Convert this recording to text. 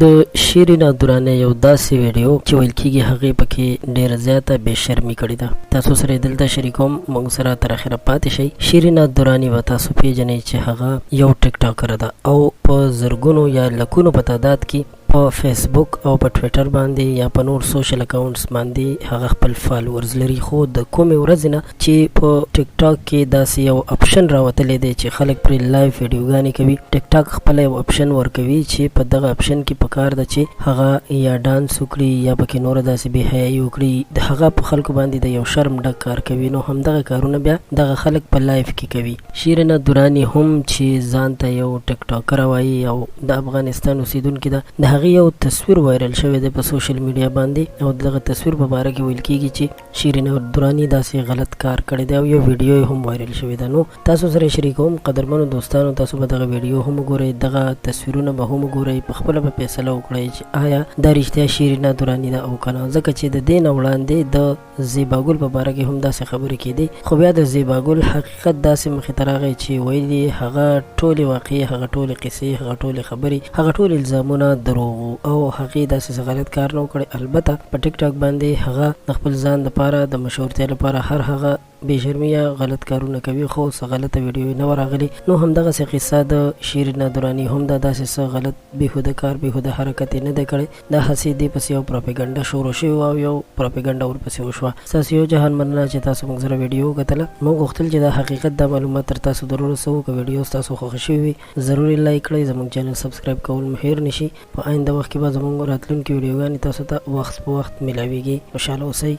د شیرین درانه یو داسې ویډیو چې ویل کېږي هغې پکې ډېره زیاته بې شرمي کړې ده. تاسو سره یې دلته شریکوم، موږ سره تر اخره پاتې شئ. شیرین دراني به تاسو پیژنئ چې هغه یو ټیک ټاکر ده او په زرګونو یا لکونو په تعداد کې په فیسبوک او په ټویټر باندې یا په نور سوشل اکاونټس باندې هغه خپل فالوورز لري. خو د کومې ورځې نه چې په ټیک ټاک کې داسې یو اپشن راوتلی دی چې خلک پرې لایو ویډیوګانې کوي. ټیک ټاک خپل یو اپشن ورکوي چې په دغه اپشن کې پکار ده چې هغه یا ډانس وکړي یا پکې نور داسې بې حیایي وکړي. د هغه په خلکو باندې د یو شرم ډک کار کوي. نو همدغه کارونه بیا دغه خلک په لایف کې کوي. شیرین دراني هم چې ځان ته یو ټیک ټاکر وایي او د افغانستان اوسیدونکې ده، د هغې یو تصویر وایرل شوی دی په سوشل میډیا باندې او دغه تصویر په باره کې ویل کېږي چې شیرین دراني داسې غلط کار کړی دی او یو ویډیو یې هم وایرل شوی ده. نو تاسو سره شریکوم قدرمنو دوستانو، تاسو به دغه ویډیو هم وګورئ، دغه تصویرونه به هم وګورئ، په خپله به فیصله وکړئ چې آیا دا رښتیا شیرین دراني ده او که نه. ځکه چې د دې نه وړاندې د زیباګل په باره کې هم داسې خبرې کېدې، خو بیا د زیباګل حقیقت داسې مخې ته راغی چې ویل یې هغه ټولې واقعې، هغه ټولې قصې، هغه ټولې خبرې، هغه ټول الزامونه دروغ او هغې داسې غلط کار نه وکړی. البته په ټیک ټاک باندې هغه د خپل ځان لپاره د مشهورتیا لپاره هر هغه بې شرمي یا غلط کارونه کوي، خو څه غلطه ویډیو نه ورغلي. نو همدغسې قصه د شیرین دراني هم دا داسې څه غلط بېهوده کار، بېهوده حرکت یې نه دی کړی. دا هسې دې پسې یو پروپیګنډه شروع شوې وه او یو پروپیګنډه ورپسې وشوه. ستاسو یو جهان مننه چې تاسو موږ سره ویډیو وکتله. موږ غوښتل چې دا حقیقت، دا معلومات تر تاسو در ورسوو. که ویډیو ستاسو خوښه شوې وي ضروري لایک کړئ، زموږ چینل سبسکرایب کول مو هېر نه شي. په آینده وخت کې به زموږ راتلونکي ویډیوګانې تاسو ته وخت په وخت میلاویږي. خوشحاله اوسئ.